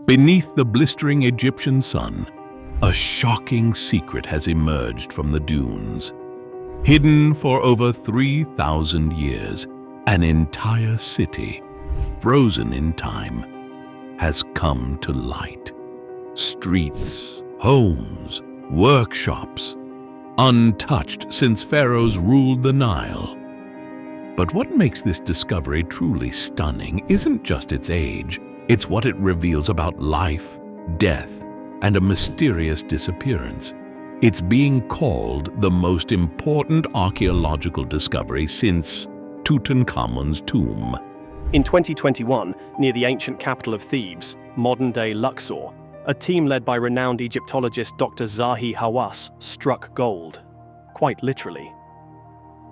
Beneath the blistering Egyptian sun, a shocking secret has emerged from the dunes. Hidden for over 3,000 years, an entire city, frozen in time, has come to light. Streets, homes, workshops, untouched since pharaohs ruled the Nile. But what makes this discovery truly stunning isn't just its age, it's what it reveals about life, death, and a mysterious disappearance. It's being called the most important archaeological discovery since Tutankhamun's tomb. In 2021, near the ancient capital of Thebes, modern-day Luxor, a team led by renowned Egyptologist Dr. Zahi Hawass struck gold, quite literally.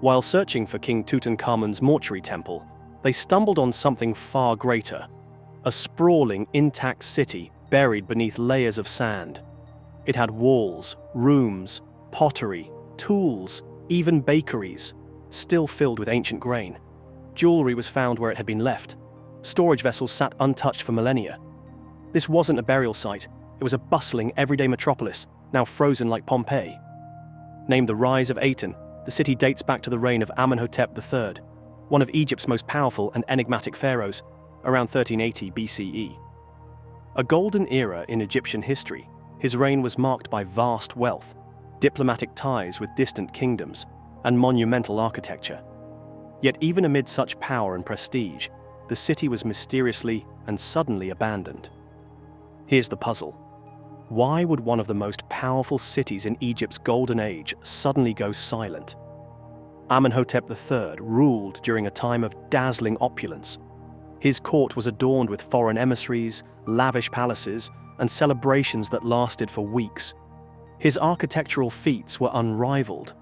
While searching for King Tutankhamun's mortuary temple, they stumbled on something far greater, a sprawling, intact city buried beneath layers of sand. It had walls, rooms, pottery, tools, even bakeries, still filled with ancient grain. Jewelry was found where it had been left. Storage vessels sat untouched for millennia. This wasn't a burial site, it was a bustling, everyday metropolis, now frozen like Pompeii. Named the Rise of Aten, the city dates back to the reign of Amenhotep III, one of Egypt's most powerful and enigmatic pharaohs, around 1380 BCE. A golden era in Egyptian history, his reign was marked by vast wealth, diplomatic ties with distant kingdoms, and monumental architecture. Yet even amid such power and prestige, the city was mysteriously and suddenly abandoned. Here's the puzzle. Why would one of the most powerful cities in Egypt's golden age suddenly go silent? Amenhotep III ruled during a time of dazzling opulence. His court was adorned with foreign emissaries, lavish palaces, and celebrations that lasted for weeks. His architectural feats were unrivaled.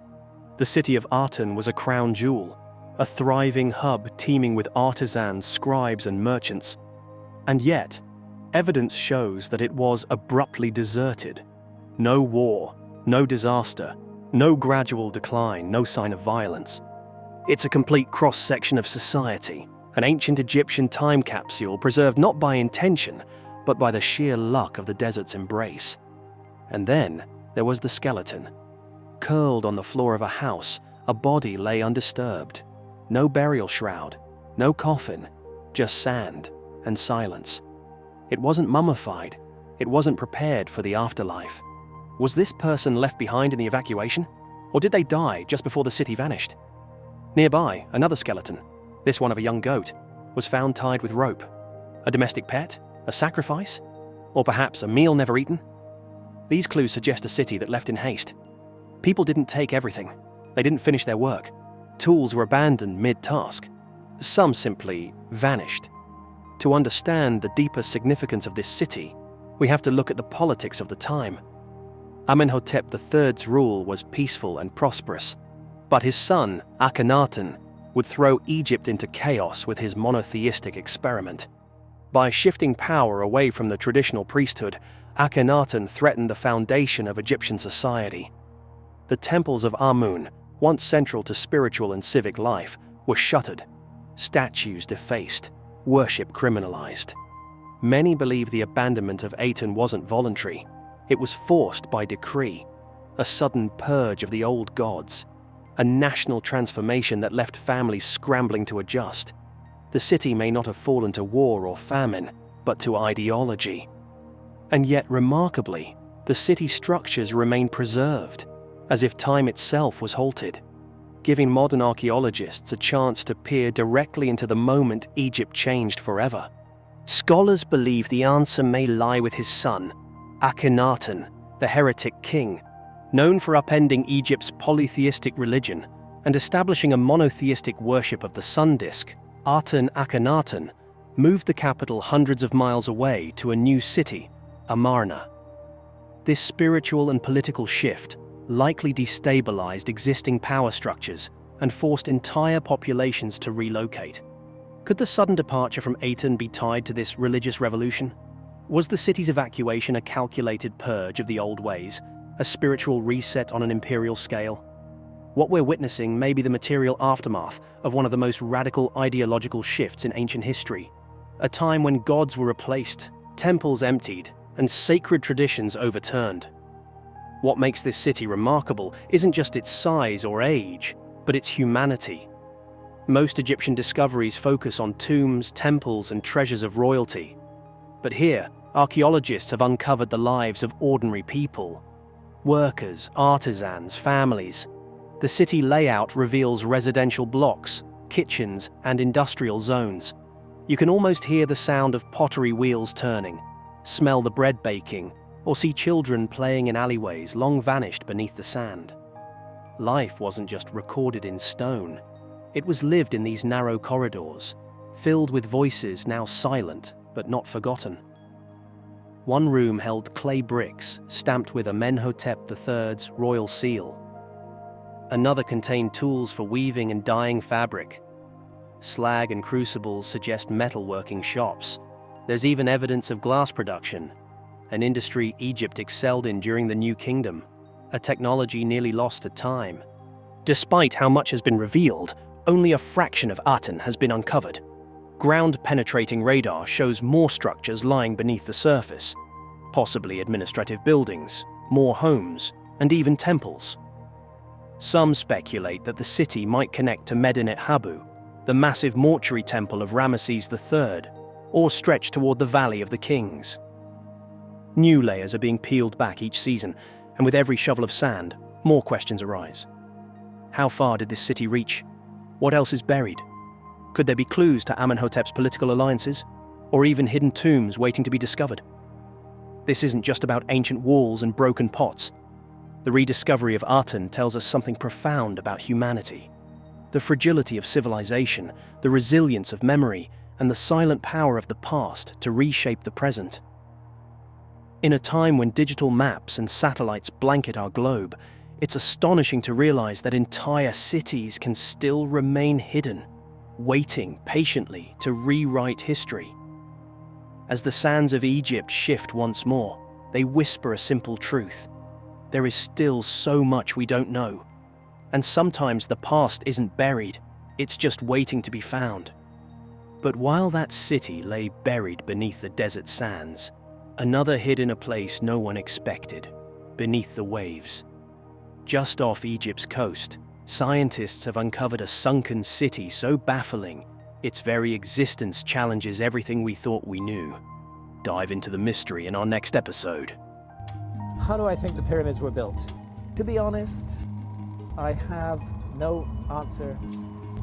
The city of Aten was a crown jewel, a thriving hub teeming with artisans, scribes, and merchants. And yet, evidence shows that it was abruptly deserted. No war, no disaster, no gradual decline, no sign of violence. It's a complete cross-section of society, an ancient Egyptian time capsule preserved not by intention, but by the sheer luck of the desert's embrace. And then there was the skeleton. Curled on the floor of a house, a body lay undisturbed. No burial shroud, no coffin, just sand and silence. It wasn't mummified. It wasn't prepared for the afterlife. Was this person left behind in the evacuation? Or did they die just before the city vanished? Nearby, another skeleton, this one of a young goat, was found tied with rope. A domestic pet? A sacrifice? Or perhaps a meal never eaten? These clues suggest a city that left in haste. People didn't take everything. They didn't finish their work. Tools were abandoned mid-task. Some simply vanished. To understand the deeper significance of this city, we have to look at the politics of the time. Amenhotep III's rule was peaceful and prosperous, but his son, Akhenaten, would throw Egypt into chaos with his monotheistic experiment. By shifting power away from the traditional priesthood, Akhenaten threatened the foundation of Egyptian society. The temples of Amun, once central to spiritual and civic life, were shuttered, statues defaced, worship criminalized. Many believe the abandonment of Aten wasn't voluntary. It was forced by decree, a sudden purge of the old gods, a national transformation that left families scrambling to adjust. The city may not have fallen to war or famine, but to ideology. And yet, remarkably, the city structures remain preserved, as if time itself was halted, giving modern archaeologists a chance to peer directly into the moment Egypt changed forever. Scholars believe the answer may lie with his son, Akhenaten, the heretic king, known for upending Egypt's polytheistic religion and establishing a monotheistic worship of the sun disk. Aten Akhenaten moved the capital hundreds of miles away to a new city, Amarna. This spiritual and political shift likely destabilized existing power structures and forced entire populations to relocate. Could the sudden departure from Aten be tied to this religious revolution? Was the city's evacuation a calculated purge of the old ways, a spiritual reset on an imperial scale? What we're witnessing may be the material aftermath of one of the most radical ideological shifts in ancient history, a time when gods were replaced temples emptied, and sacred traditions overturned. What makes this city remarkable isn't just its size or age, but its humanity. Most Egyptian discoveries focus on tombs, temples, and treasures of royalty. But here, archaeologists have uncovered the lives of ordinary people. Workers, artisans, families. The city layout reveals residential blocks, kitchens, and industrial zones. You can almost hear the sound of pottery wheels turning, smell the bread baking, or see children playing in alleyways long vanished beneath the sand. Life wasn't just recorded in stone. It was lived in these narrow corridors, filled with voices now silent but not forgotten. One room held clay bricks stamped with Amenhotep III's royal seal. Another contained tools for weaving and dyeing fabric. Slag and crucibles suggest metalworking shops. There's even evidence of glass production, an industry Egypt excelled in during the New Kingdom, a technology nearly lost to time. Despite how much has been revealed, only a fraction of Aten has been uncovered. Ground-penetrating radar shows more structures lying beneath the surface, possibly administrative buildings, more homes, and even temples. Some speculate that the city might connect to Medinet Habu, the massive mortuary temple of Ramesses III, or stretch toward the Valley of the Kings. New layers are being peeled back each season, and with every shovel of sand, more questions arise. How far did this city reach? What else is buried? Could there be clues to Amenhotep's political alliances, or even hidden tombs waiting to be discovered? This isn't just about ancient walls and broken pots. The rediscovery of Aten tells us something profound about humanity. The fragility of civilization, the resilience of memory, and the silent power of the past to reshape the present. In a time when digital maps and satellites blanket our globe, it's astonishing to realize that entire cities can still remain hidden, waiting patiently to rewrite history. As the sands of Egypt shift once more, they whisper a simple truth. There is still so much we don't know. And sometimes the past isn't buried, it's just waiting to be found. But while that city lay buried beneath the desert sands, another hid in a place no one expected, beneath the waves. Just off Egypt's coast, scientists have uncovered a sunken city so baffling, its very existence challenges everything we thought we knew. Dive into the mystery in our next episode. How do I think the pyramids were built? To be honest, I have no answer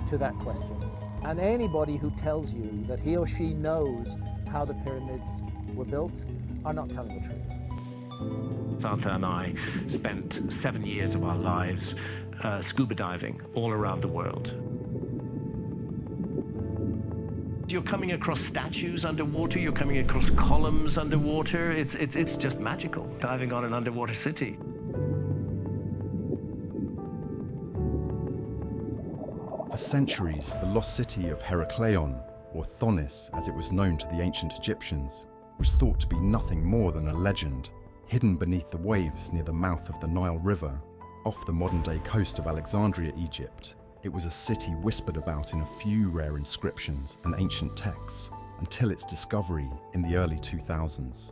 to that question. And anybody who tells you that he or she knows how the pyramids were built are not telling the truth. Arthur and I spent 7 years of our lives scuba diving all around the world. You're coming across statues underwater, you're coming across columns underwater. It's just magical, diving on an underwater city. For centuries, the lost city of Heracleion, or Thonis as it was known to the ancient Egyptians, was thought to be nothing more than a legend, hidden beneath the waves near the mouth of the Nile River, off the modern-day coast of Alexandria, Egypt. It was a city whispered about in a few rare inscriptions and ancient texts, until its discovery in the early 2000s.